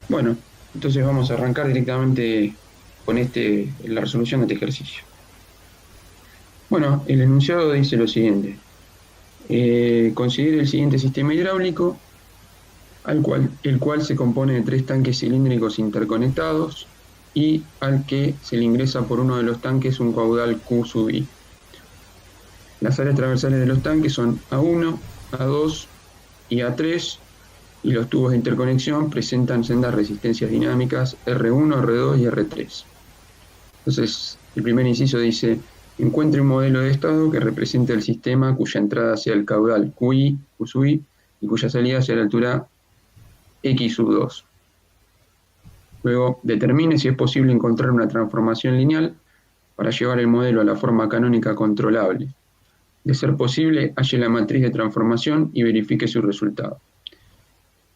Bueno, entonces vamos a arrancar directamente con la resolución de este ejercicio. Bueno, el enunciado dice lo siguiente. Considere el siguiente sistema hidráulico, el cual se compone de tres tanques cilíndricos interconectados y al que se le ingresa por uno de los tanques un caudal Q sub I. Las áreas transversales de los tanques son A1, A2 y A3, y los tubos de interconexión presentan sendas resistencias dinámicas R1, R2 y R3. Entonces, el primer inciso dice, encuentre un modelo de estado que represente el sistema cuya entrada sea el caudal QI, Q sub I, y cuya salida sea la altura X sub 2. Luego, determine si es posible encontrar una transformación lineal para llevar el modelo a la forma canónica controlable. De ser posible, halle la matriz de transformación y verifique su resultado.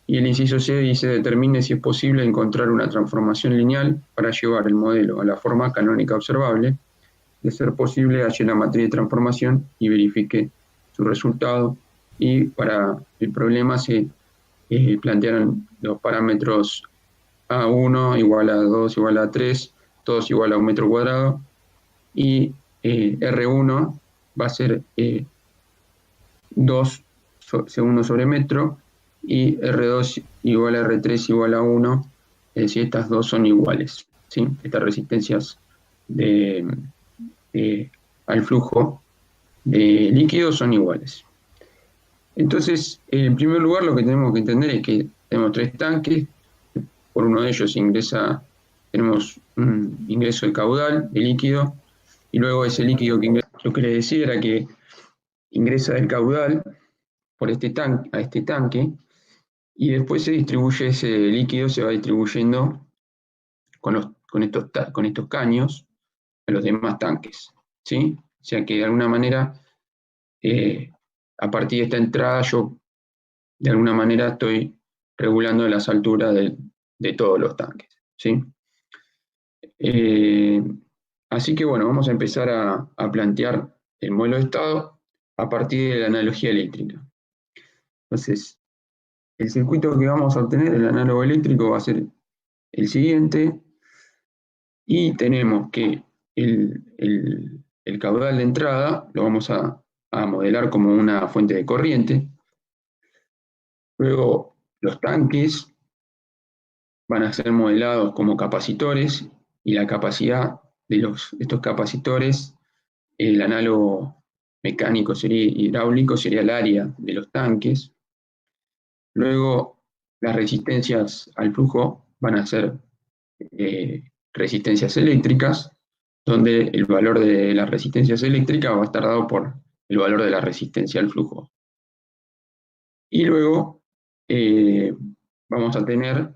Y el inciso C dice, determine si es posible encontrar una transformación lineal para llevar el modelo a la forma canónica observable. De ser posible, halle la matriz de transformación y verifique su resultado. Y para el problema se plantearon los parámetros A1 igual a 2 igual a 3, todos igual a un metro cuadrado, y R1 va a ser 2 segundos sobre metro, y R2 igual a R3 igual a 1, es decir, estas dos son iguales, ¿sí? Estas resistencias de, de, al flujo de líquidos son iguales. Entonces, en primer lugar, lo que tenemos que entender es que tenemos tres tanques, por uno de ellos tenemos un ingreso de caudal de líquido, y luego ese líquido que ingresa, lo que les decía era que ingresa del caudal por a este tanque, y después se distribuye ese líquido, se va distribuyendo con estos caños a los demás tanques, ¿sí? O sea que de alguna manera, eh, a partir de esta entrada, yo de alguna manera estoy regulando las alturas de todos los tanques, ¿sí? Eh, Así que bueno, vamos a empezar a plantear el modelo de estado a partir de la analogía eléctrica. Entonces, el circuito que vamos a obtener, el análogo eléctrico, va a ser el siguiente, y tenemos que el caudal de entrada lo vamos a modelar como una fuente de corriente. Luego, los tanques van a ser modelados como capacitores, y la capacidad de estos capacitores, el análogo mecánico sería hidráulico, sería el área de los tanques. Luego, las resistencias al flujo van a ser resistencias eléctricas, donde el valor de las resistencias eléctricas va a estar dado por el valor de la resistencia al flujo. Y luego eh, vamos a tener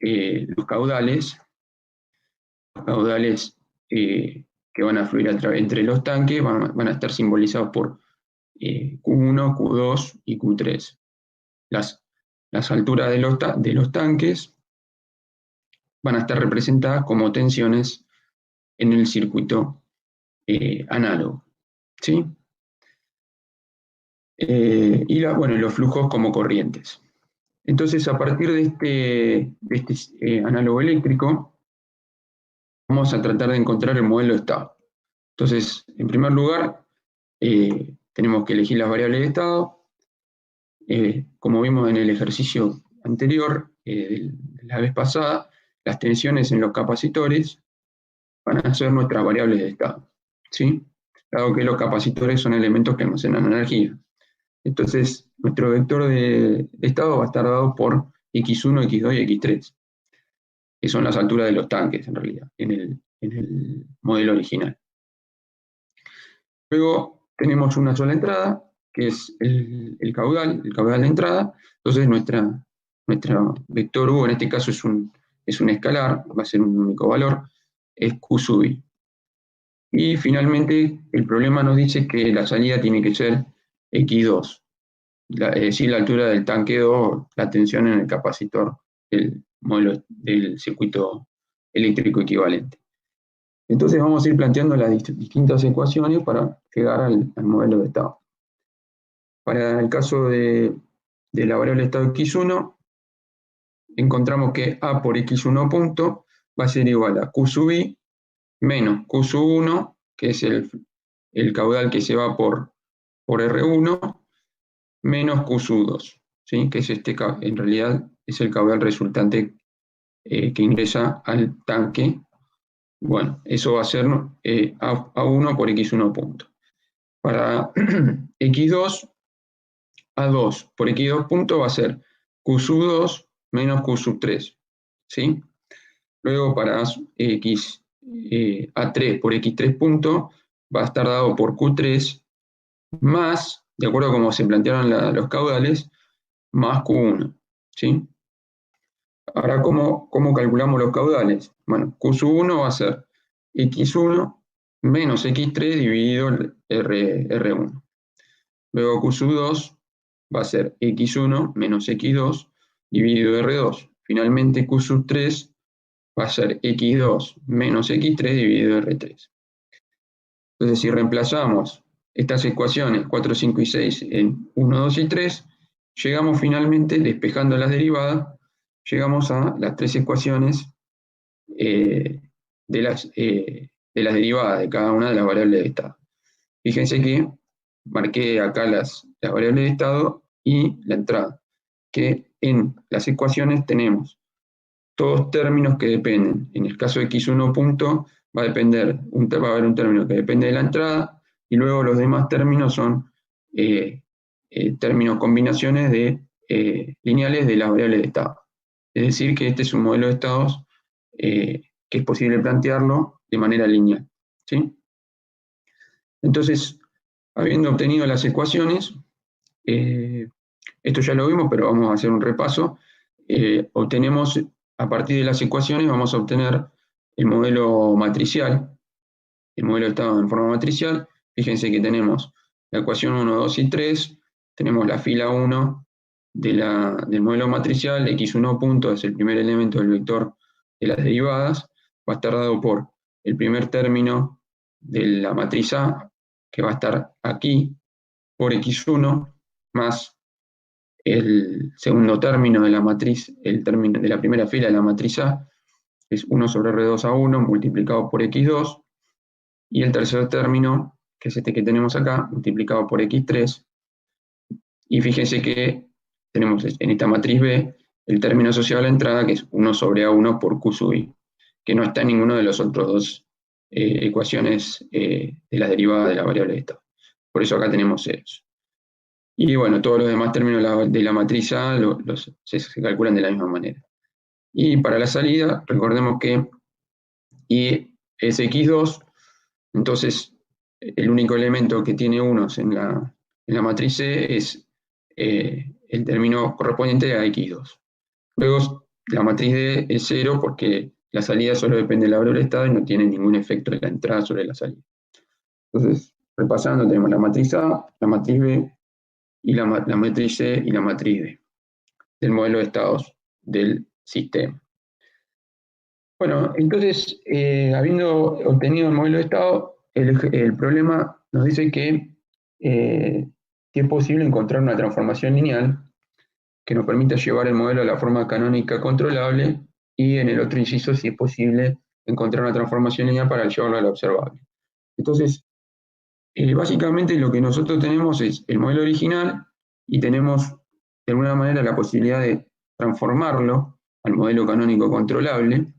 los caudales que van a fluir entre los tanques, van a estar simbolizados por Q1, Q2 y Q3. Las alturas de los tanques van a estar representadas como tensiones en el circuito análogo, ¿sí? Bueno, los flujos como corrientes. Entonces, a partir de este análogo eléctrico, vamos a tratar de encontrar el modelo de estado. Entonces, en primer lugar, tenemos que elegir las variables de estado. Como vimos en el ejercicio anterior, de la vez pasada, las tensiones en los capacitores van a ser nuestras variables de estado, ¿sí? Dado que los capacitores son elementos que almacenan energía. Entonces, nuestro vector de estado va a estar dado por x1, x2 y x3, que son las alturas de los tanques, en realidad, en el modelo original. Luego tenemos una sola entrada, que es el caudal de entrada. Entonces, nuestro vector U, en este caso es un escalar, va a ser un único valor, es Q sub I. Y finalmente, el problema nos dice que la salida tiene que ser x2. Es decir, la altura del tanque 2, la tensión en el capacitor del modelo del circuito eléctrico equivalente. Entonces vamos a ir planteando las distintas ecuaciones para llegar al modelo de estado. Para el caso de la variable de estado x1, encontramos que A por X1 punto va a ser igual a Q sub I menos Q sub 1, que es el caudal que se va por R1, menos Q sub 2, ¿sí? Que es en realidad es el caudal resultante que ingresa al tanque. Bueno, eso va a ser A1 por X1 punto. Para X2, A2 por X2 punto va a ser Q sub 2 menos Q sub 3, ¿sí? Luego para A3 por X3 punto va a estar dado por Q3 más, de acuerdo a cómo se plantearon los caudales, más Q1, ¿sí? Ahora, ¿cómo calculamos los caudales? Bueno, Q sub 1 va a ser X1 menos X3 dividido R1. Luego Q sub 2 va a ser X1 menos X2 dividido R2. Finalmente Q sub 3 va a ser X2 menos X3 dividido R3. Entonces, si reemplazamos estas ecuaciones 4, 5 y 6 en 1, 2 y 3, llegamos finalmente, despejando las derivadas, llegamos a las tres ecuaciones de las derivadas de cada una de las variables de estado. Fíjense que marqué acá las variables de estado y la entrada, que en las ecuaciones tenemos todos términos que dependen. En el caso de x1 punto va a haber un término que depende de la entrada, y luego los demás términos son términos, combinaciones lineales de las variables de estado. Es decir, que este es un modelo de estados que es posible plantearlo de manera lineal, ¿sí? Entonces, habiendo obtenido las ecuaciones, esto ya lo vimos, pero vamos a hacer un repaso. Obtenemos, a partir de las ecuaciones, vamos a obtener el modelo matricial, el modelo de estado en forma matricial. Fíjense que tenemos la ecuación 1, 2 y 3, tenemos la fila 1 del modelo matricial, x1 punto es el primer elemento del vector de las derivadas, va a estar dado por el primer término de la matriz A, que va a estar aquí, por x1, más el segundo término de la matriz, el término de la primera fila de la matriz A, es 1 sobre R2A1 multiplicado por x2, y el tercer término, que es este que tenemos acá, multiplicado por x3, y fíjense que tenemos en esta matriz B el término asociado a la entrada, que es 1 sobre A1 por Q sub I, que no está en ninguno de los otros dos ecuaciones de la derivada de la variable de estado. Por eso acá tenemos ceros. Y bueno, todos los demás términos de la matriz A se calculan de la misma manera. Y para la salida, recordemos que I es x2, entonces el único elemento que tiene unos en la matriz C es el término correspondiente a x2. Luego la matriz D es 0 porque la salida solo depende de la variable de estado y no tiene ningún efecto de la entrada sobre la salida. Entonces, repasando, tenemos la matriz A, la matriz B, y la matriz C y la matriz D del modelo de estados del sistema. Bueno, entonces, habiendo obtenido el modelo de estado, el problema nos dice que es posible encontrar una transformación lineal que nos permita llevar el modelo a la forma canónica controlable, y en el otro inciso, si es posible, encontrar una transformación lineal para llevarlo a la observable. Entonces, básicamente lo que nosotros tenemos es el modelo original y tenemos de alguna manera la posibilidad de transformarlo al modelo canónico controlable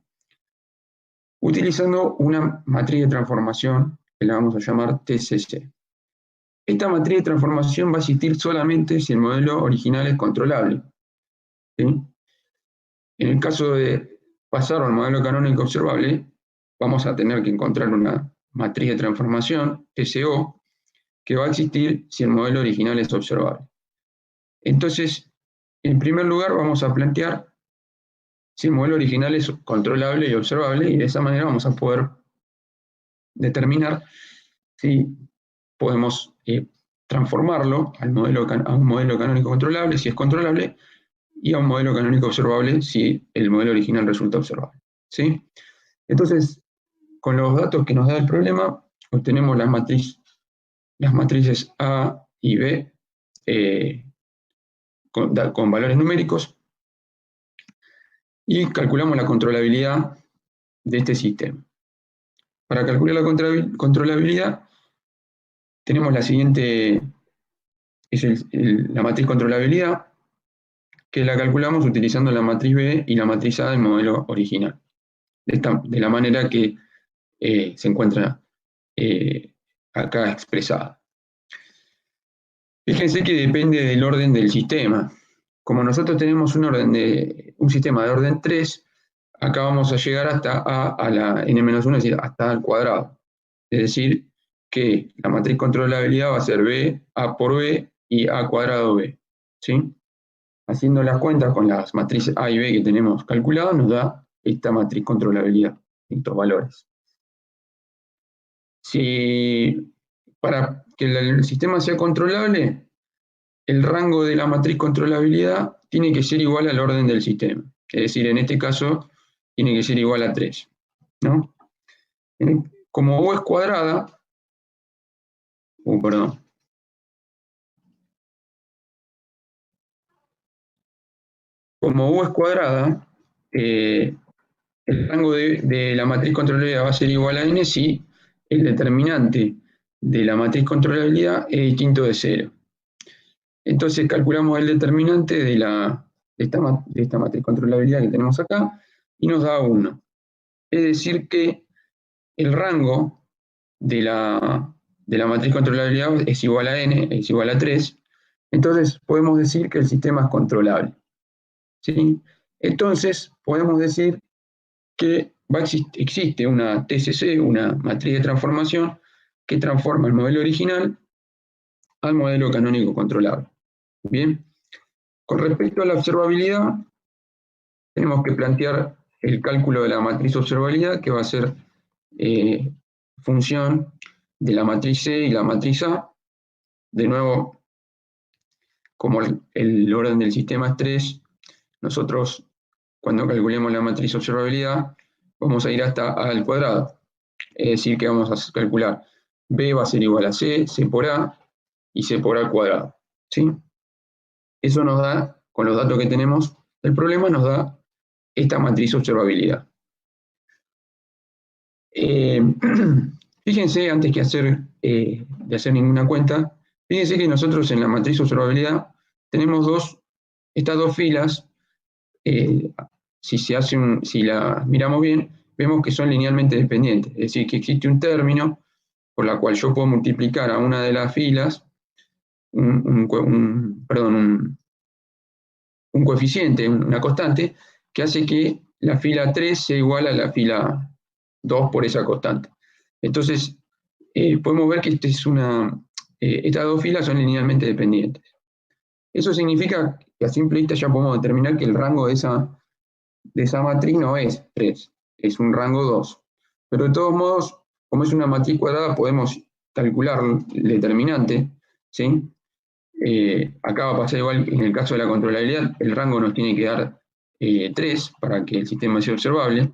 utilizando una matriz de transformación que la vamos a llamar TCC. Esta matriz de transformación va a existir solamente si el modelo original es controlable, ¿sí? En el caso de pasar al modelo canónico observable, vamos a tener que encontrar una matriz de transformación, TCO, que va a existir si el modelo original es observable. Entonces, en primer lugar, vamos a plantear si el modelo original es controlable y observable, y de esa manera vamos a poder determinar si podemos transformarlo a un modelo canónico controlable si es controlable, y a un modelo canónico observable si el modelo original resulta observable, ¿sí? Entonces, con los datos que nos da el problema, obtenemos las matrices A y B con valores numéricos, y calculamos la controlabilidad de este sistema. Para calcular la controlabilidad tenemos la siguiente, es la matriz controlabilidad, que la calculamos utilizando la matriz B y la matriz A del modelo original, de la manera que se encuentra acá expresada. Fíjense que depende del orden del sistema. Como nosotros tenemos un sistema de orden 3, acá vamos a llegar hasta a la n-1, es decir, hasta al cuadrado. Es decir, que la matriz controlabilidad va a ser B, A por B y A cuadrado B. ¿Sí? Haciendo las cuentas con las matrices A y B que tenemos calculadas, nos da esta matriz controlabilidad, estos valores. Si para que el sistema sea controlable, el rango de la matriz controlabilidad tiene que ser igual al orden del sistema. Es decir, en este caso, tiene que ser igual a 3. ¿No? Como U es cuadrada, perdón. Como U es cuadrada, el rango de la matriz controlabilidad va a ser igual a n si el determinante de la matriz controlabilidad es distinto de 0. Entonces calculamos el determinante de esta matriz controlabilidad que tenemos acá y nos da 1. Es decir que el rango de la matriz controlabilidad es igual a n, es igual a 3. Entonces podemos decir que el sistema es controlable. ¿Sí? Entonces podemos decir que existe una TCC, una matriz de transformación, que transforma el modelo original al modelo canónico controlable. Bien, con respecto a la observabilidad, tenemos que plantear el cálculo de la matriz observabilidad, que va a ser función de la matriz C y la matriz A. De nuevo, como el orden del sistema es 3, nosotros, cuando calculemos la matriz observabilidad, vamos a ir hasta A al cuadrado. Es decir, que vamos a calcular B va a ser igual a C, C por A y C por A cuadrado. ¿Sí? Eso nos da, con los datos que tenemos del problema, nos da esta matriz observabilidad. Fíjense, antes de hacer ninguna cuenta, fíjense que nosotros en la matriz observabilidad tenemos estas dos filas. Si la miramos bien, vemos que son linealmente dependientes. Es decir, que existe un término por la cual yo puedo multiplicar a una de las filas un coeficiente, una constante, que hace que la fila 3 sea igual a la fila 2 por esa constante. Entonces, podemos ver que estas dos filas son linealmente dependientes. Eso significa que a simple vista ya podemos determinar que el rango de esa matriz no es 3, es un rango 2. Pero de todos modos, como es una matriz cuadrada, podemos calcular el determinante, ¿sí? Acá va a pasar igual en el caso de la controlabilidad, el rango nos tiene que dar 3 para que el sistema sea observable.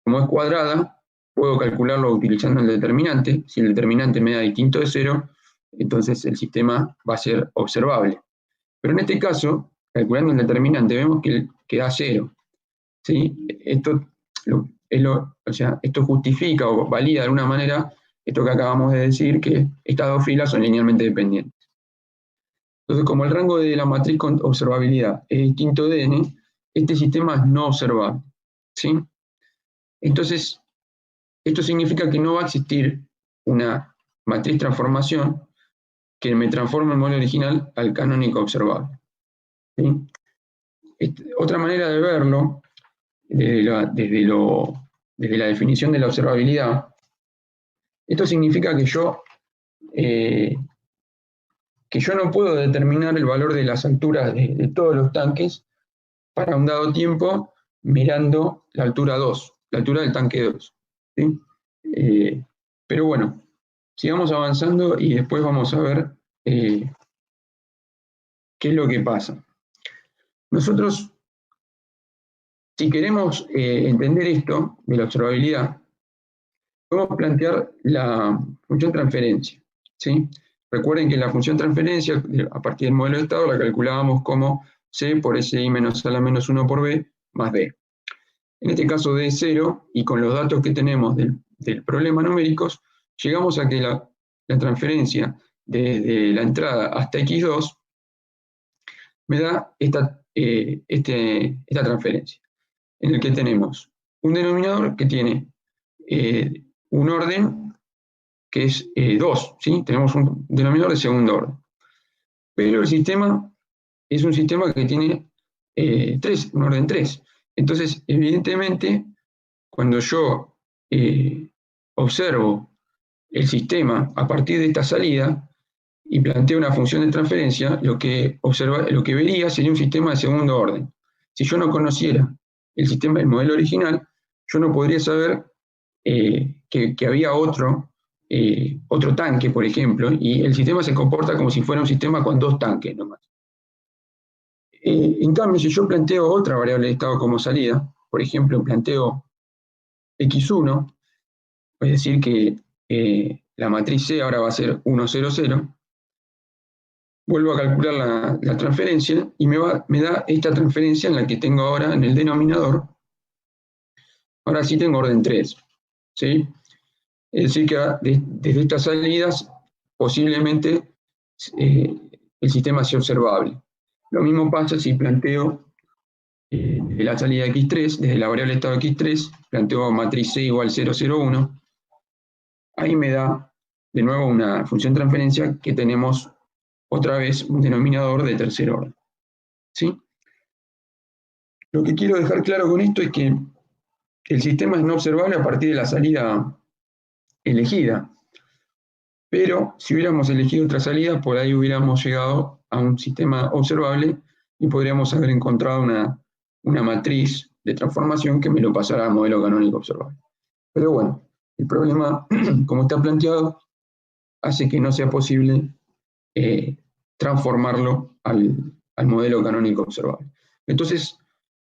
Como es cuadrada, puedo calcularlo utilizando el determinante. Si el determinante me da distinto de 0, entonces el sistema va a ser observable. Pero en este caso, calculando el determinante, vemos que da 0. ¿Sí? Esto justifica o valida de alguna manera esto que acabamos de decir, que estas dos filas son linealmente dependientes. Entonces, como el rango de la matriz con observabilidad es distinto de n, este sistema es no observable. ¿Sí? Entonces, esto significa que no va a existir una matriz transformación que me transforme el modelo original al canónico observable. ¿Sí? Otra manera de verlo, desde la definición de la observabilidad, esto significa que yo no puedo determinar el valor de las alturas de todos los tanques para un dado tiempo mirando la altura 2, la altura del tanque 2. ¿Sí? Pero bueno, sigamos avanzando y después vamos a ver qué es lo que pasa. Nosotros, si queremos entender esto de la observabilidad, podemos plantear la función transferencia. ¿Sí? Recuerden que la función transferencia, a partir del modelo de estado, la calculábamos como C por SI menos A la menos 1 por B más D. En este caso D es 0, y con los datos que tenemos del problema numéricos, llegamos a que la transferencia desde la entrada hasta x2 me da esta transferencia, en el que tenemos un denominador que tiene un orden que es 2, ¿sí? Tenemos un denominador de segundo orden. Pero el sistema es un sistema que tiene 3, un orden 3. Entonces, evidentemente, cuando yo observo el sistema a partir de esta salida y planteo una función de transferencia, lo que vería sería un sistema de segundo orden. Si yo no conociera el sistema del modelo original, yo no podría saber que había otro tanque, por ejemplo, y el sistema se comporta como si fuera un sistema con 2 tanques nomás. En cambio, si yo planteo otra variable de estado como salida, por ejemplo, planteo x1, es decir que la matriz C ahora va a ser 1, 0, 0, vuelvo a calcular la transferencia y me da esta transferencia en la que tengo ahora en el denominador. Ahora sí tengo orden 3, ¿sí? Es decir que desde estas salidas posiblemente el sistema sea observable. Lo mismo pasa si planteo desde la salida x3, desde la variable estado x3, planteo matriz C igual 0, 0, 1. Ahí me da de nuevo una función de transferencia que tenemos otra vez un denominador de tercer orden, ¿sí? Lo que quiero dejar claro con esto es que el sistema es no observable a partir de la salida elegida. Pero si hubiéramos elegido otra salida, por ahí hubiéramos llegado a un sistema observable y podríamos haber encontrado una matriz de transformación que me lo pasara a modelo canónico observable. Pero bueno, el problema, como está planteado, hace que no sea posible transformarlo al modelo canónico observable. Entonces,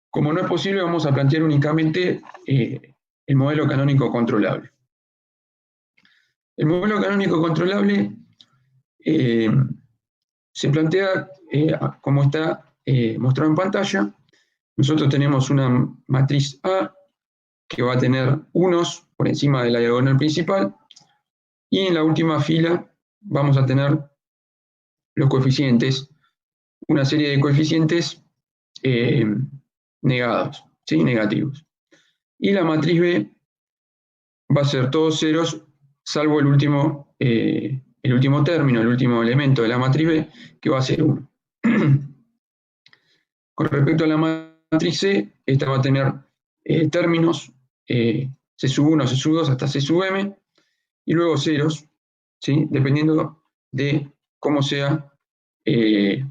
como no es posible, vamos a plantear únicamente el modelo canónico controlable. El modelo canónico controlable se plantea como está mostrado en pantalla. Nosotros tenemos una matriz A que va a tener unos por encima de la diagonal principal, y en la última fila vamos a tener los coeficientes, una serie de coeficientes negados, ¿sí? Negativos. Y la matriz B va a ser todos ceros, salvo el último término, el último elemento de la matriz B, que va a ser 1. Con respecto a la matriz C, esta va a tener términos C sub 1, C sub 2 hasta C sub m, y luego ceros, ¿sí? Dependiendo de cómo sea el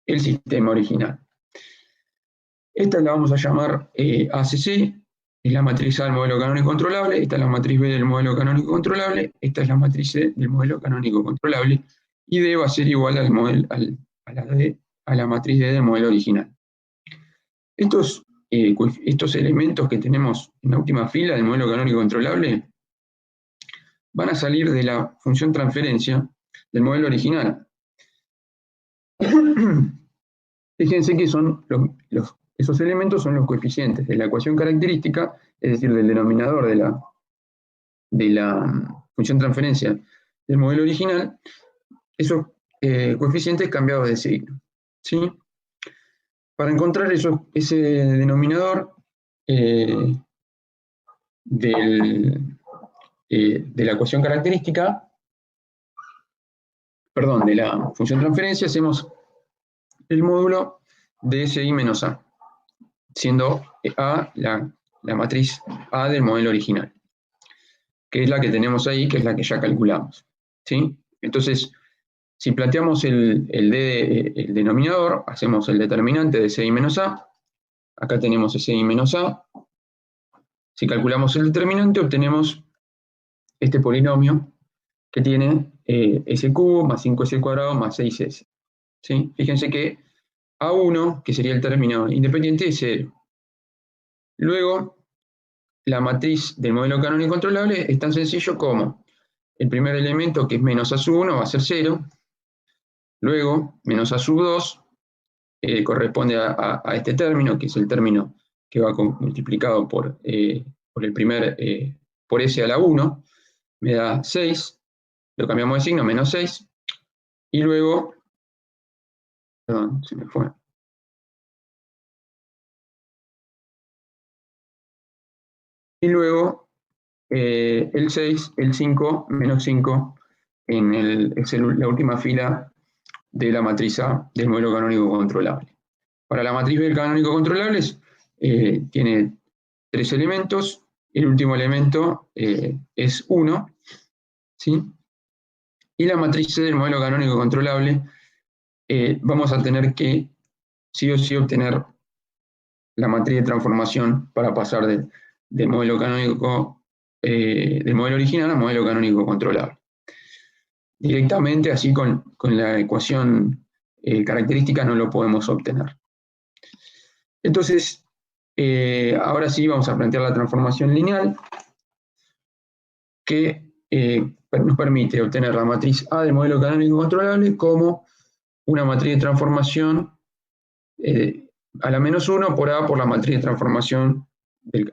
sistema original. Esta la vamos a llamar ACC, es la matriz A del modelo canónico controlable, esta es la matriz B del modelo canónico controlable, esta es la matriz C del modelo canónico controlable, y D va a ser igual a la matriz D del modelo original. Estos elementos que tenemos en la última fila del modelo canónico controlable van a salir de la función transferencia del modelo original. Fíjense que son esos elementos son los coeficientes de la ecuación característica, es decir, del denominador de la función transferencia del modelo original, esos coeficientes cambiados de signo, ¿sí? Para encontrar ese denominador de la ecuación característica, perdón, de la función transferencia, hacemos el módulo de SI menos A, siendo A la matriz A del modelo original, que es la que tenemos ahí, que es la que ya calculamos, ¿sí? Entonces, si planteamos el denominador, hacemos el determinante de SI menos A, acá tenemos SI menos A, si calculamos el determinante obtenemos este polinomio que tiene S cubo más 5S cuadrado más 6S, ¿sí? Fíjense que A1, que sería el término independiente, es 0. Luego, la matriz del modelo canónico controlable es tan sencillo como el primer elemento, que es menos A sub 1, va a ser 0. Luego, menos A sub 2 corresponde a este término, que es el término que va multiplicado por el primer, por S a la 1, me da 6, lo cambiamos de signo, menos 6, y luego, perdón, se me fue. Y luego el 6, el 5, menos 5, es la última fila de la matriz A del modelo canónico controlable. Para la matriz B del canónico controlable tiene 3 elementos, el último elemento es 1, ¿sí? Y la matriz C del modelo canónico controlable, vamos a tener que sí o sí obtener la matriz de transformación para pasar del modelo canónico, del modelo original al modelo canónico controlable. Directamente, así con la ecuación característica, no lo podemos obtener. Entonces, ahora sí vamos a plantear la transformación lineal que nos permite obtener la matriz A del modelo canónico controlable como una matriz de transformación a la menos 1 por A por la matriz de transformación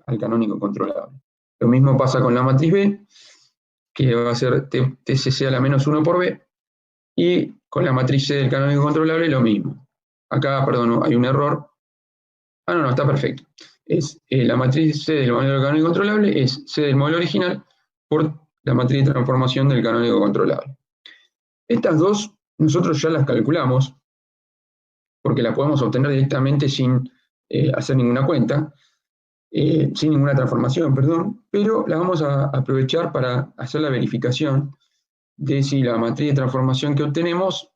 al canónico controlable. Lo mismo pasa con la matriz B, que va a ser TCC a la menos 1 por B, y con la matriz C del canónico controlable lo mismo. Acá, perdón, hay un error. No, está perfecto. Es la matriz C del modelo canónico controlable es C del modelo original por la matriz de transformación del canónico controlable. Estas dos nosotros ya las calculamos, porque las podemos obtener directamente sin hacer ninguna cuenta, sin ninguna transformación, perdón, pero las vamos a aprovechar para hacer la verificación de si la matriz de transformación que obtenemos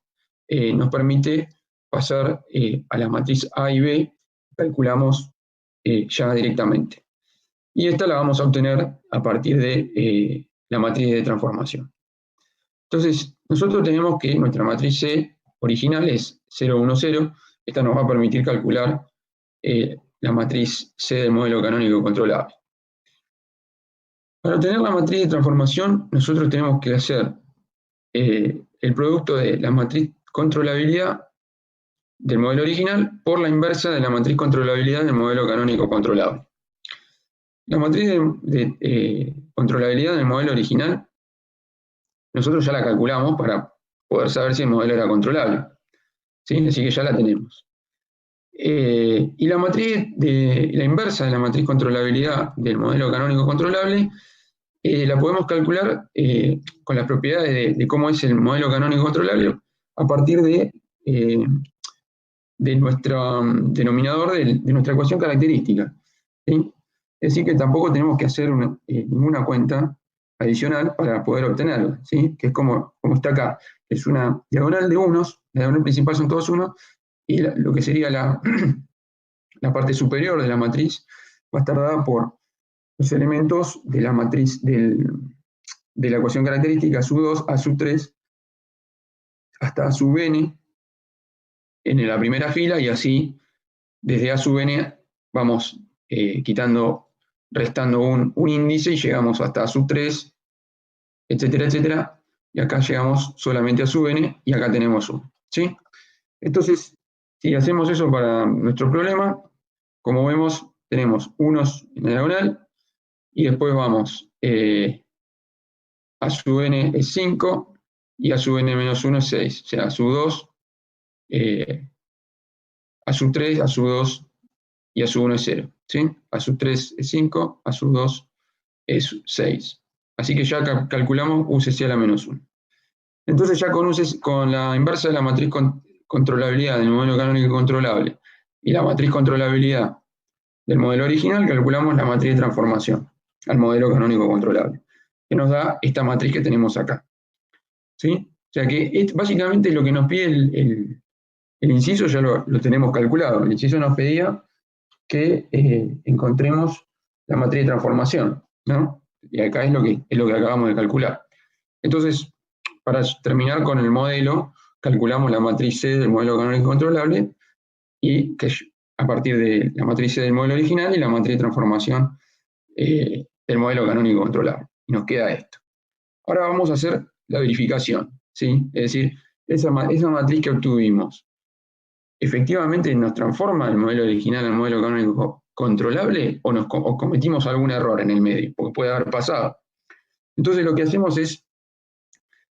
nos permite pasar a la matriz A y B, calculamos ya directamente. Y esta la vamos a obtener a partir de la matriz de transformación. Entonces, nosotros tenemos que nuestra matriz C original es 0, 1, 0. Esta nos va a permitir calcular la matriz C del modelo canónico controlable. Para obtener la matriz de transformación, nosotros tenemos que hacer el producto de la matriz controlabilidad del modelo original por la inversa de la matriz controlabilidad del modelo canónico controlable. La matriz de controlabilidad del modelo original, nosotros ya la calculamos para poder saber si el modelo era controlable, ¿sí? Así que ya la tenemos. Y la inversa de la matriz controlabilidad del modelo canónico controlable la podemos calcular con las propiedades de cómo es el modelo canónico controlable a partir de nuestro denominador de nuestra ecuación característica, ¿sí? Es decir, que tampoco tenemos que hacer ninguna cuenta adicional para poder obtenerla, ¿sí? Que es como está acá, es una diagonal de unos, la diagonal principal son todos unos, y lo que sería la parte superior de la matriz va a estar dada por los elementos de la matriz de la ecuación característica a sub 2, a sub 3, hasta a sub n en la primera fila, y así desde a sub n vamos restando un índice y llegamos hasta a sub 3, etcétera, etcétera, y acá llegamos solamente a sub n y acá tenemos 1, ¿sí? Entonces, si hacemos eso para nuestro problema, como vemos, tenemos unos en la diagonal, y después vamos a sub n es 5, y a sub n menos 1 es 6, o sea, a sub 2, a sub 3, a sub 2 y a sub 1 es 0, ¿sí? A sub 3 es 5, a sub 2 es 6. Así que ya calculamos UCC a la menos 1. Entonces ya con la inversa de la matriz controlabilidad del modelo canónico controlable y la matriz controlabilidad del modelo original, calculamos la matriz de transformación al modelo canónico controlable, que nos da esta matriz que tenemos acá, ¿sí? O sea que básicamente lo que nos pide el inciso ya lo tenemos calculado. El inciso nos pedía que encontremos la matriz de transformación, ¿no? Y acá es lo que acabamos de calcular. Entonces, para terminar con el modelo, calculamos la matriz C del modelo canónico controlable, y que a partir de la matriz C del modelo original y la matriz de transformación del modelo canónico controlable. Y nos queda esto. Ahora vamos a hacer la verificación, ¿sí? Es decir, esa matriz que obtuvimos, ¿efectivamente nos transforma el modelo original al modelo canónico controlable o cometimos algún error en el medio, porque puede haber pasado. Entonces lo que hacemos es,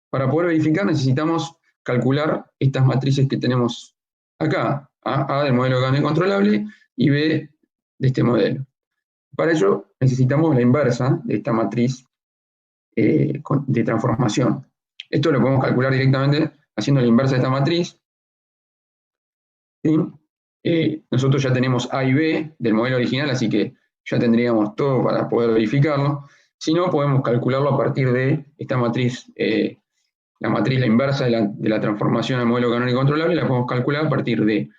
para poder verificar necesitamos calcular estas matrices que tenemos acá, A del modelo canónico controlable y B de este modelo. Para ello necesitamos la inversa de esta matriz de transformación. Esto lo podemos calcular directamente haciendo la inversa de esta matriz. ¿Sí? Nosotros ya tenemos A y B del modelo original, así que ya tendríamos todo para poder verificarlo. Si no, podemos calcularlo a partir de esta matriz, la inversa de la transformación al modelo canónico controlable, la podemos calcular a partir de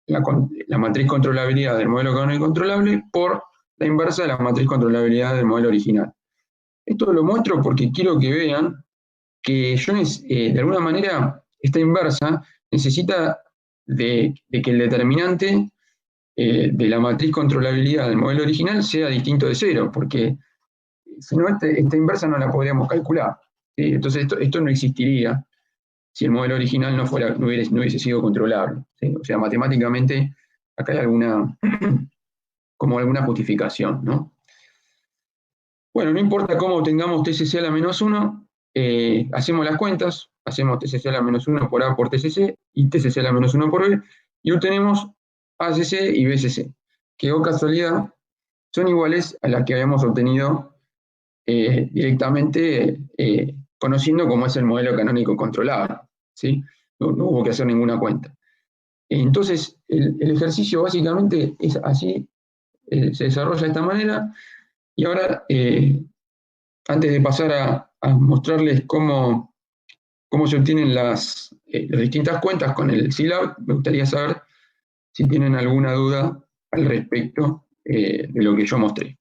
la matriz controlabilidad del modelo canónico controlable por la inversa de la matriz controlabilidad del modelo original. Esto lo muestro porque quiero que vean que yo, de alguna manera, esta inversa necesita de que el determinante de la matriz controlabilidad del modelo original sea distinto de cero, porque si no, esta inversa no la podríamos calcular. ¿Sí? Entonces esto no existiría si el modelo original no hubiese sido controlable. ¿Sí? O sea, matemáticamente acá hay alguna justificación, ¿no? Bueno, no importa cómo obtengamos TCC a la menos 1, hacemos las cuentas, hacemos TCC a la menos 1 por A por TCC y TCC a la menos 1 por B, y obtenemos ACC y BCC, que, o casualidad, son iguales a las que habíamos obtenido directamente conociendo cómo es el modelo canónico controlable, ¿sí? No hubo que hacer ninguna cuenta. Entonces, el ejercicio básicamente es así, se desarrolla de esta manera, y ahora, antes de pasar a mostrarles cómo se obtienen las distintas cuentas con el Scilab, me gustaría saber si tienen alguna duda al respecto de lo que yo mostré.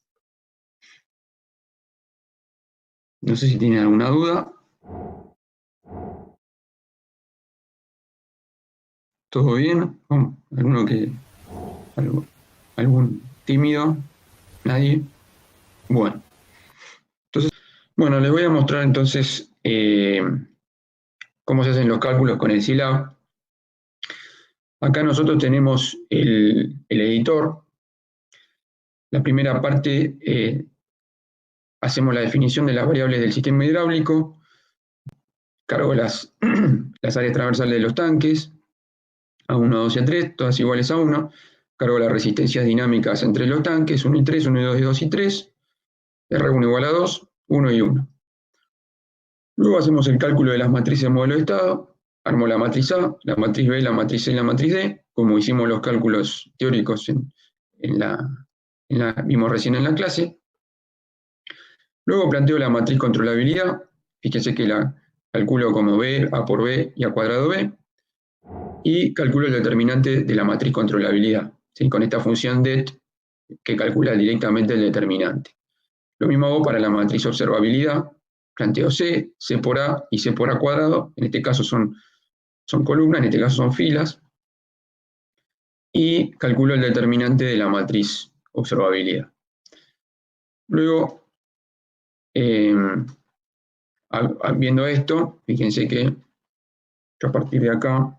No sé si tienen alguna duda. ¿Todo bien? ¿Algún tímido? ¿Nadie? Bueno. Entonces, bueno, les voy a mostrar entonces cómo se hacen los cálculos con el Scilab. Acá nosotros tenemos el editor. La primera parte, hacemos la definición de las variables del sistema hidráulico, cargo las áreas transversales de los tanques, A1, 2 y A3, todas iguales a 1, cargo las resistencias dinámicas entre los tanques, 1 y 3, 1 y 2 y 2 y 3, R1 igual a 2, 1 y 1. Luego hacemos el cálculo de las matrices de modelo de estado, armo la matriz A, la matriz B, la matriz C y la matriz D, como hicimos los cálculos teóricos vimos recién en la clase. Luego planteo la matriz controlabilidad, fíjense que la calculo como B, A por B y A cuadrado B, y calculo el determinante de la matriz controlabilidad, ¿sí? Con esta función det que calcula directamente el determinante. Lo mismo hago para la matriz observabilidad, planteo C, C por A y C por A cuadrado, en este caso son columnas, en este caso son filas, y calculo el determinante de la matriz observabilidad. Luego, viendo esto, fíjense que yo a partir de acá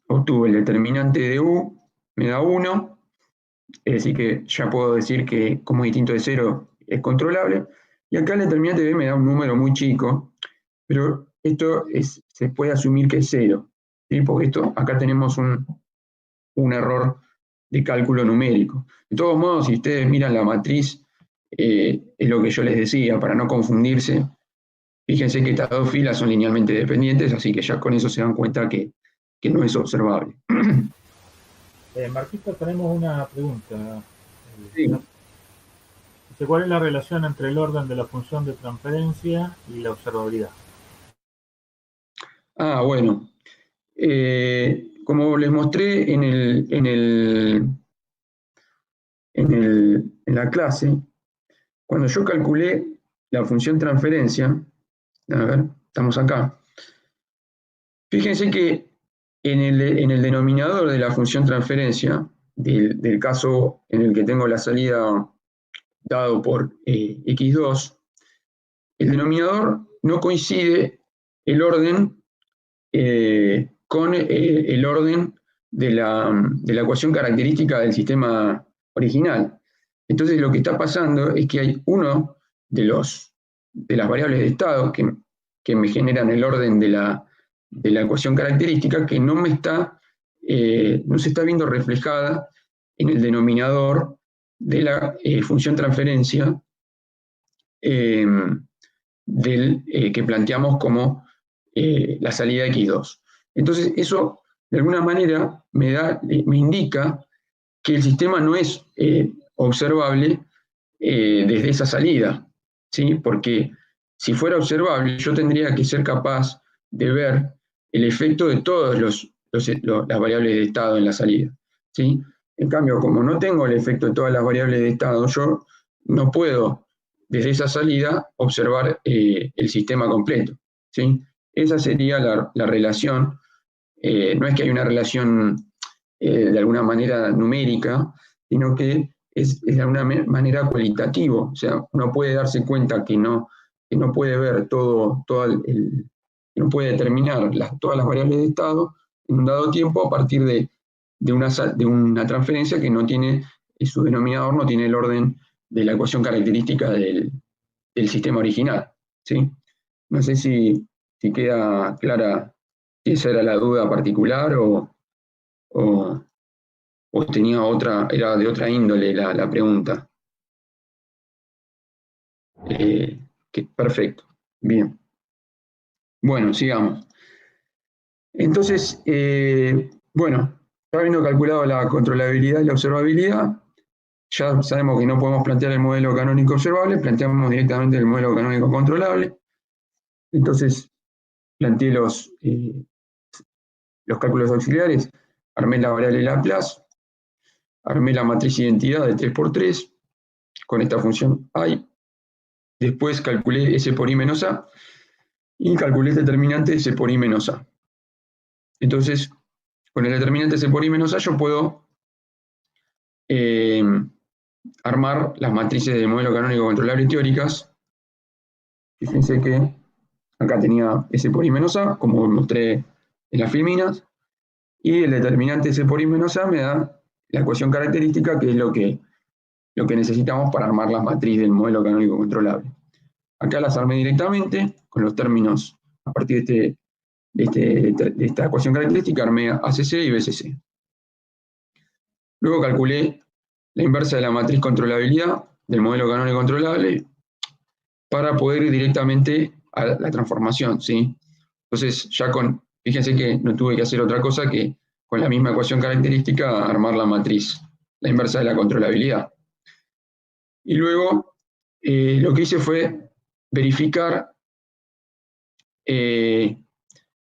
obtuve el determinante de U, me da 1, es decir que ya puedo decir que como es distinto de 0 es controlable, y acá el determinante B me da un número muy chico, pero esto se puede asumir que es 0, ¿sí? Porque acá tenemos un error de cálculo numérico. De todos modos, si ustedes miran la matriz, es lo que yo les decía, para no confundirse, fíjense que estas dos filas son linealmente dependientes, así que ya con eso se dan cuenta que no es observable. Marquito, tenemos una pregunta. Sí. Dice, ¿cuál es la relación entre el orden de la función de transferencia y la observabilidad? Bueno. Como les mostré en la clase, cuando yo calculé la función transferencia, a ver, estamos acá, fíjense que en el denominador de la función transferencia, del caso en el que tengo la salida dado por x2, el denominador no coincide el orden con el orden de la ecuación característica del sistema original. Entonces lo que está pasando es que hay uno de las variables de estado que me generan el orden de la ecuación característica que no se está viendo reflejada en el denominador de la función transferencia que planteamos como la salida x2. Entonces eso de alguna manera me indica que el sistema no es observable desde esa salida, ¿sí? Porque si fuera observable yo tendría que ser capaz de ver el efecto de todas las variables de estado en la salida, ¿sí? En cambio, como no tengo el efecto de todas las variables de estado, yo no puedo desde esa salida observar el sistema completo, ¿sí? Esa sería la relación. No es que hay una relación de alguna manera numérica, sino que es de alguna manera cualitativo. O sea, uno puede darse cuenta que no puede ver que no puede determinar todas las variables de estado en un dado tiempo a partir de una transferencia que no tiene, su denominador no tiene el orden de la ecuación característica del sistema original, ¿sí? No sé si queda clara si esa era la duda particular o, o tenía era de otra índole la pregunta. Perfecto, bien. Bueno, sigamos. Entonces, bueno, ya habiendo calculado la controlabilidad y la observabilidad, ya sabemos que no podemos plantear el modelo canónico observable, planteamos directamente el modelo canónico controlable. Entonces, planteé los cálculos auxiliares, armé la variable Laplace, armé la matriz identidad de 3×3 con esta función I, después calculé S por I menos A y calculé el determinante S por I menos A. Entonces, con el determinante S por I menos A yo puedo armar las matrices del modelo canónico controlable teóricas. Fíjense que acá tenía S por I menos A, como mostré en las filminas, y el determinante S por I menos A me da la ecuación característica, que es lo que necesitamos para armar las matrices del modelo canónico controlable. Acá las armé directamente con los términos a partir de esta ecuación característica, armé ACC y BCC. Luego calculé la inversa de la matriz controlabilidad del modelo canónico controlable para poder ir directamente a la transformación, ¿sí? Entonces, fíjense que no tuve que hacer otra cosa que con la misma ecuación característica armar la matriz, la inversa de la controlabilidad. Y luego lo que hice fue verificar,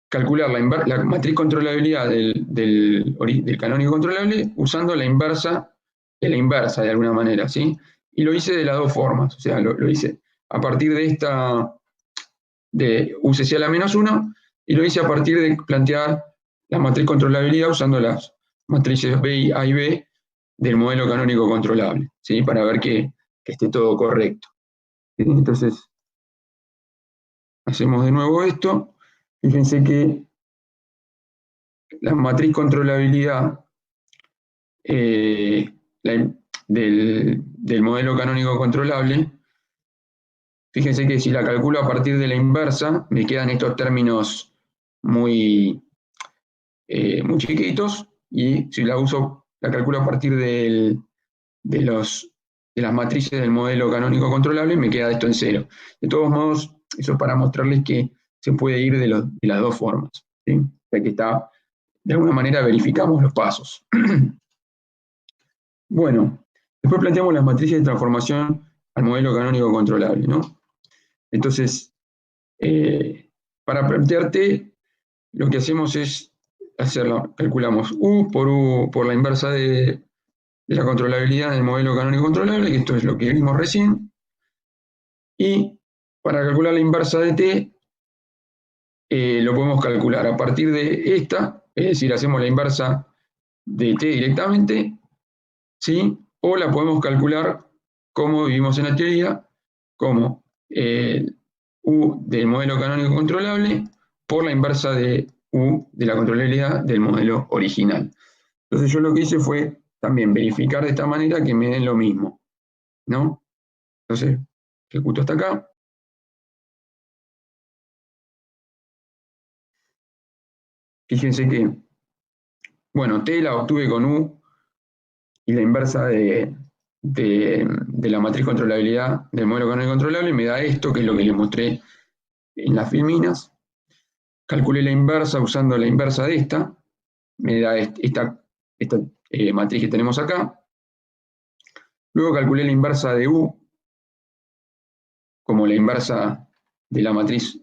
calcular la matriz controlabilidad del canónico controlable usando la inversa de alguna manera, ¿sí? Y lo hice de las dos formas, o sea, lo hice a partir de UCC a la menos 1, y lo hice a partir de plantear la matriz controlabilidad usando las matrices A y B del modelo canónico controlable, ¿sí? Para ver que esté todo correcto. ¿Sí? Entonces, hacemos de nuevo esto. Fíjense que la matriz controlabilidad del modelo canónico controlable, fíjense que si la calculo a partir de la inversa, me quedan estos términos muy chiquitos, y si la calculo a partir de las matrices del modelo canónico controlable, me queda esto en 0. De todos modos, eso es para mostrarles que se puede ir de las dos formas, ¿sí? O sea que de alguna manera verificamos los pasos. Bueno, después planteamos las matrices de transformación al modelo canónico controlable, ¿no? Entonces, para plantearte, lo que hacemos es calculamos U por la inversa de la controlabilidad del modelo canónico controlable, que esto es lo que vimos recién, y para calcular la inversa de T, lo podemos calcular a partir de esta, es decir, hacemos la inversa de T directamente, ¿sí? O la podemos calcular como vimos en la teoría, como U del modelo canónico controlable por la inversa de U de la controlabilidad del modelo original. Entonces yo lo que hice fue también verificar de esta manera que me den lo mismo, ¿no? Entonces, ejecuto hasta acá. Fíjense que, bueno, T la obtuve con U y la inversa de la matriz controlabilidad del modelo canónico controlable me da esto, que es lo que les mostré en las filminas. Calculé la inversa usando la inversa de esta, me da esta matriz que tenemos acá. Luego calculé la inversa de U, como la inversa de la matriz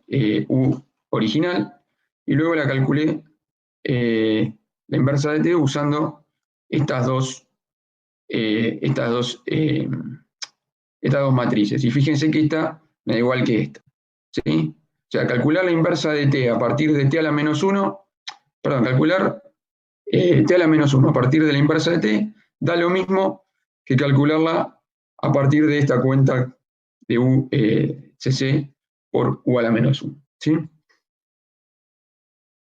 U original, y luego la calculé la inversa de T usando estas dos matrices. Y fíjense que esta me da igual que esta, ¿sí? O sea, calcular la inversa de T a partir de T a la menos 1, perdón, calcular T a la menos 1 a partir de la inversa de T da lo mismo que calcularla a partir de esta cuenta de U CC por U a la menos 1, ¿sí?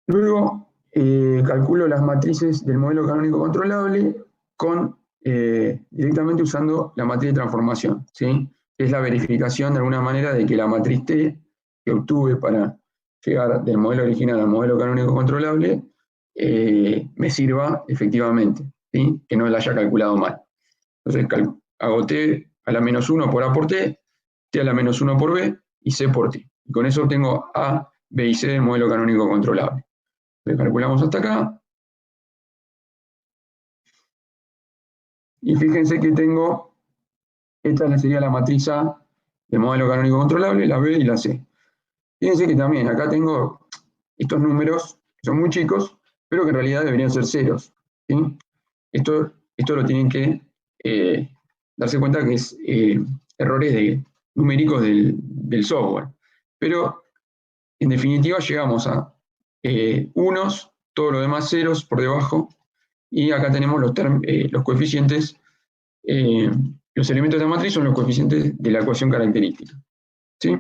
Luego calculo las matrices del modelo canónico controlable directamente usando la matriz de transformación, ¿sí? Que es la verificación de alguna manera de que la matriz T que obtuve para llegar del modelo original al modelo canónico controlable me sirva efectivamente, ¿sí? Que no la haya calculado mal. Entonces hago T a la menos 1 por A por T, T a la menos 1 por B y C por T. Y con eso obtengo A, B y C del modelo canónico controlable. Le calculamos hasta acá. Y fíjense que tengo, esta sería la matriz A del modelo canónico controlable, la B y la C. Fíjense que también acá tengo estos números, que son muy chicos, pero que en realidad deberían ser ceros, ¿sí? Esto lo tienen que darse cuenta que es errores numéricos del software. Pero en definitiva llegamos a unos, todo lo demás ceros por debajo, y acá tenemos los coeficientes, los elementos de la matriz son los coeficientes de la ecuación característica, ¿sí?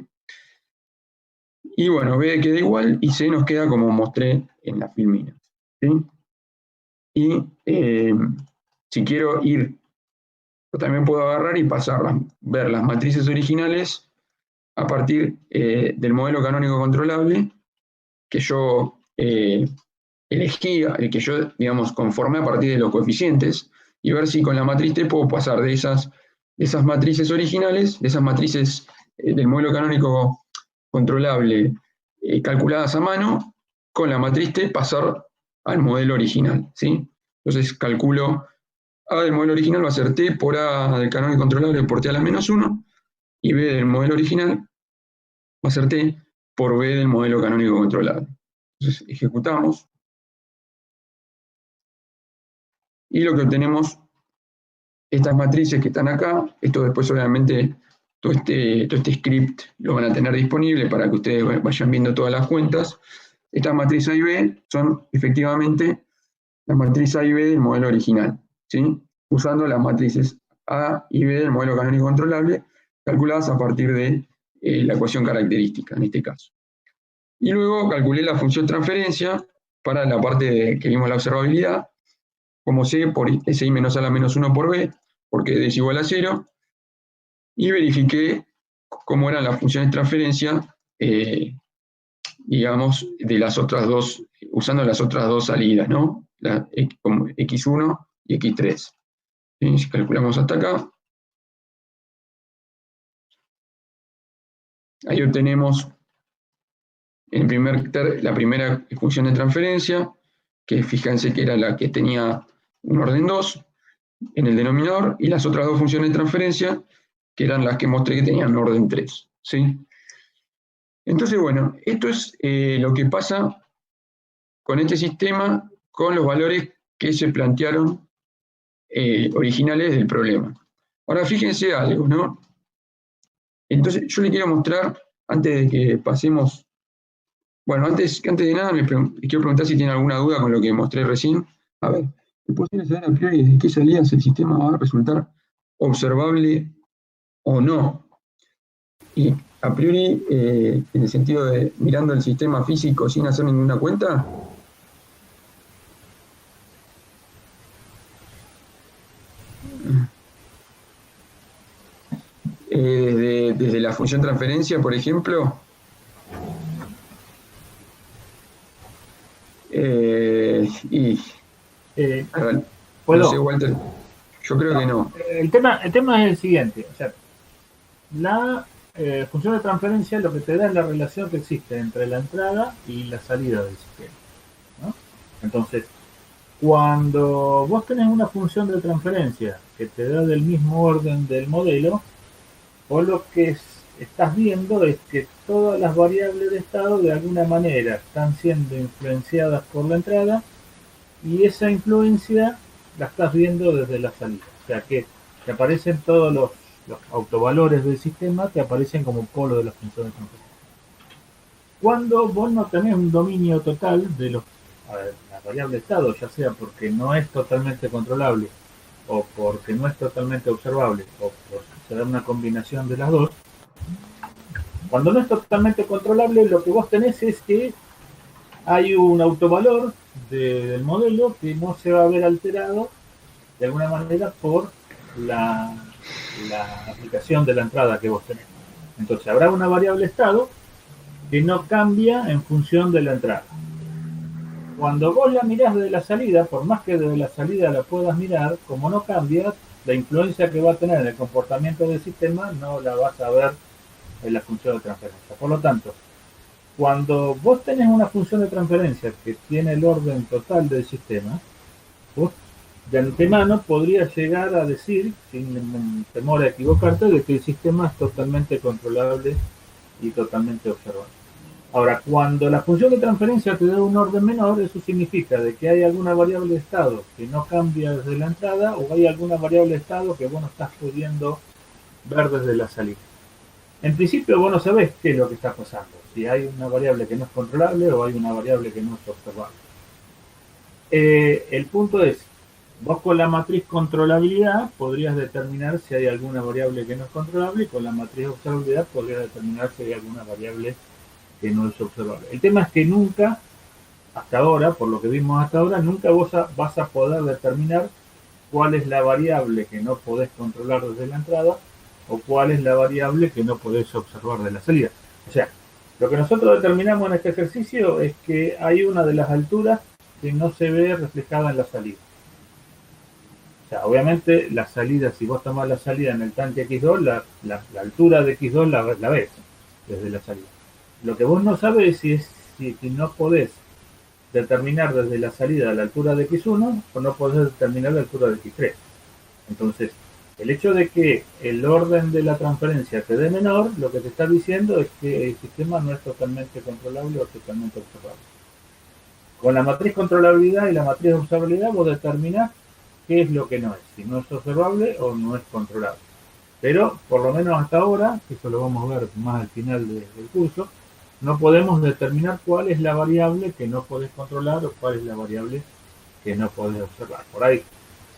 Y bueno, B queda igual y C nos queda como mostré en la filmina, ¿sí? Y si quiero ir, yo también puedo agarrar y ver las matrices originales a partir del modelo canónico controlable que yo elegía, el que yo, digamos, conformé a partir de los coeficientes, y ver si con la matriz T puedo pasar de esas matrices originales, de esas matrices del modelo canónico controlable calculadas a mano, con la matriz T pasar al modelo original, ¿sí? Entonces calculo A del modelo original va a ser T por A del canónico controlable por T a la menos 1, y B del modelo original va a ser T por B del modelo canónico controlable. Entonces ejecutamos. Y lo que obtenemos, estas matrices que están acá, esto después obviamente todo este script lo van a tener disponible para que ustedes vayan viendo todas las cuentas. Estas matrices A y B son efectivamente la matriz A y B del modelo original, ¿sí? Usando las matrices A y B del modelo canónico controlable, calculadas a partir de la ecuación característica, en este caso. Y luego calculé la función transferencia para la parte que vimos la observabilidad, como C por SI menos A la menos 1 por B, porque D es igual a 0, y verifiqué cómo eran las funciones de transferencia, digamos, de las otras dos, usando las otras dos salidas, ¿no? Como X1 y X3. ¿Sí? Si calculamos hasta acá, ahí obtenemos la primera función de transferencia, que fíjense que era la que tenía un orden 2 en el denominador, y las otras dos funciones de transferencia, que eran las que mostré que tenían orden 3, ¿sí? Entonces, bueno, esto es lo que pasa con este sistema, con los valores que se plantearon originales del problema. Ahora, fíjense algo, ¿no? Entonces, yo les quiero mostrar, antes de que pasemos, bueno, antes de nada, les quiero preguntar si tienen alguna duda con lo que mostré recién. A ver, ¿es posible saber a priori desde qué salidas el sistema va a resultar observable o no? Y a priori, en el sentido de mirando el sistema físico sin hacer ninguna cuenta, desde la función transferencia, por ejemplo, y a ver, no ¿Puedo? sé, Walter, yo creo que No. no. El tema es el siguiente. O sea, la función de transferencia lo que te da es la relación que existe entre la entrada y la salida del sistema, ¿no? Entonces, cuando vos tenés una función de transferencia que te da del mismo orden del modelo, vos lo que estás viendo es que todas las variables de estado de alguna manera están siendo influenciadas por la entrada y esa influencia la estás viendo desde la salida. O sea que te aparecen todos los autovalores del sistema, te aparecen como polo de la función de transferencia. Cuando vos no tenés un dominio total de la variable estado, ya sea porque no es totalmente controlable o porque no es totalmente observable o porque se da una combinación de las dos, cuando no es totalmente controlable, lo que vos tenés es que hay un autovalor del modelo que no se va a ver alterado de alguna manera por la, la aplicación de la entrada que vos tenés. Entonces habrá una variable estado que no cambia en función de la entrada. Cuando vos la mirás desde la salida, por más que desde la salida la puedas mirar, como no cambia, la influencia que va a tener en el comportamiento del sistema no la vas a ver en la función de transferencia. Por lo tanto, cuando vos tenés una función de transferencia que tiene el orden total del sistema, vos de antemano podrías llegar a decir, sin temor a equivocarte, de que el sistema es totalmente controlable y totalmente observable. Ahora, cuando la función de transferencia te da un orden menor, eso significa de que hay alguna variable de estado que no cambia desde la entrada o hay alguna variable de estado que vos no estás pudiendo ver desde la salida. En principio vos no sabés qué es lo que está pasando, si hay una variable que no es controlable o hay una variable que no es observable. El punto es, vos con la matriz controlabilidad podrías determinar si hay alguna variable que no es controlable y con la matriz observabilidad podrías determinar si hay alguna variable que no es observable. El tema es que nunca, hasta ahora, por lo que vimos hasta ahora, nunca vos vas a poder determinar cuál es la variable que no podés controlar desde la entrada o cuál es la variable que no podés observar de la salida. O sea, lo que nosotros determinamos en este ejercicio es que hay una de las alturas que no se ve reflejada en la salida. O sea, obviamente la salida, si vos tomás la salida en el tanque X2, la altura de X2 la ves desde la salida. Lo que vos no sabés es si no podés determinar desde la salida la altura de X1 o no podés determinar la altura de X3. Entonces, el hecho de que el orden de la transferencia te dé menor, lo que te está diciendo es que el sistema no es totalmente controlable o totalmente observable. Con la matriz controlabilidad y la matriz observabilidad vos determinás qué es lo que no es, si no es observable o no es controlable. Pero, por lo menos hasta ahora, eso lo vamos a ver más al final del curso, no podemos determinar cuál es la variable que no podés controlar o cuál es la variable que no podés observar. Por ahí,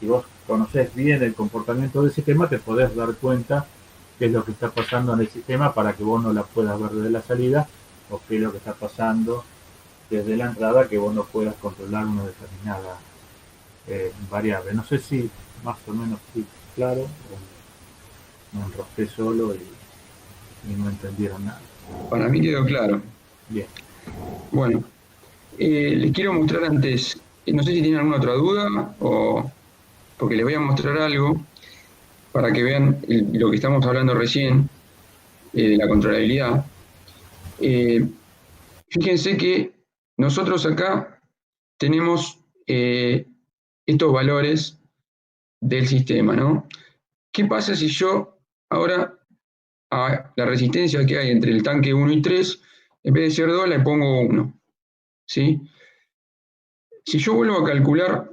si vos conocés bien el comportamiento del sistema, te podés dar cuenta qué es lo que está pasando en el sistema para que vos no la puedas ver desde la salida o qué es lo que está pasando desde la entrada que vos no puedas controlar una determinada variable. No sé si más o menos fui claro o me enrosqué solo y no entendieron nada. Para mí quedó claro. Bien. Bueno, les quiero mostrar antes, no sé si tienen alguna otra duda o porque les voy a mostrar algo para que vean lo que estamos hablando recién de la controlabilidad. Fíjense que nosotros acá tenemos estos valores del sistema, ¿no? ¿Qué pasa si yo ahora a la resistencia que hay entre el tanque 1 y 3, en vez de ser 2, le pongo 1? ¿Sí? Si yo vuelvo a calcular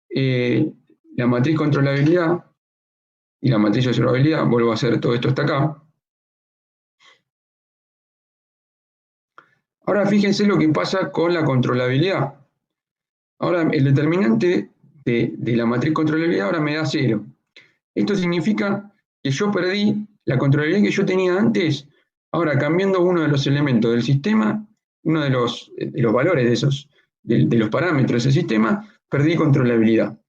la matriz controlabilidad y la matriz observabilidad, vuelvo a hacer todo esto hasta acá. Ahora fíjense lo que pasa con la controlabilidad. Ahora el determinante de la matriz controlabilidad ahora me da 0. Esto significa que yo perdí la controlabilidad que yo tenía antes, Ahora, cambiando uno de los elementos del sistema, uno de los valores de los parámetros del sistema, perdí controlabilidad.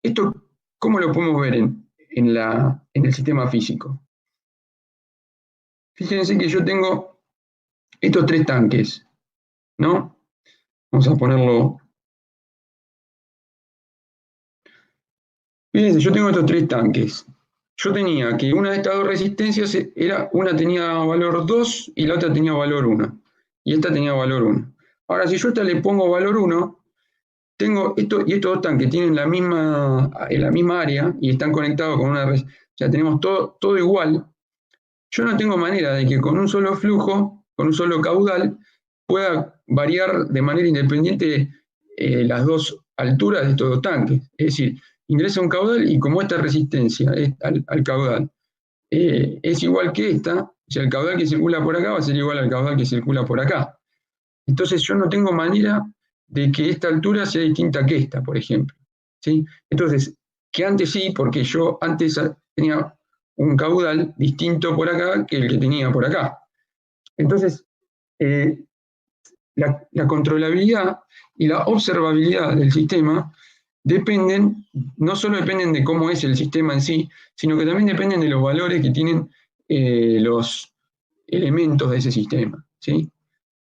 Esto, ¿cómo lo podemos ver en el sistema físico? Fíjense que yo tengo estos tres tanques, ¿no? Vamos a ponerlo. Fíjense, yo tengo estos tres tanques. Yo tenía que una de estas dos resistencias una tenía valor 2 y la otra tenía valor 1. Y esta tenía valor 1. Ahora, si yo a esta le pongo valor 1, tengo esto y estos dos tanques tienen en la misma área y están conectados con una. O sea, tenemos todo igual. Yo no tengo manera de que con un solo flujo, con un solo caudal, pueda variar de manera independiente las dos alturas de estos dos tanques. Es decir, ingresa un caudal y como esta resistencia al caudal es igual que esta, o sea, el caudal que circula por acá va a ser igual al caudal que circula por acá. Entonces yo no tengo manera de que esta altura sea distinta que esta, por ejemplo. ¿Sí? Entonces, que antes sí, porque yo antes tenía un caudal distinto por acá que el que tenía por acá. Entonces, la controlabilidad y la observabilidad del sistema no solo dependen de cómo es el sistema en sí, sino que también dependen de los valores que tienen los elementos de ese sistema. ¿Sí?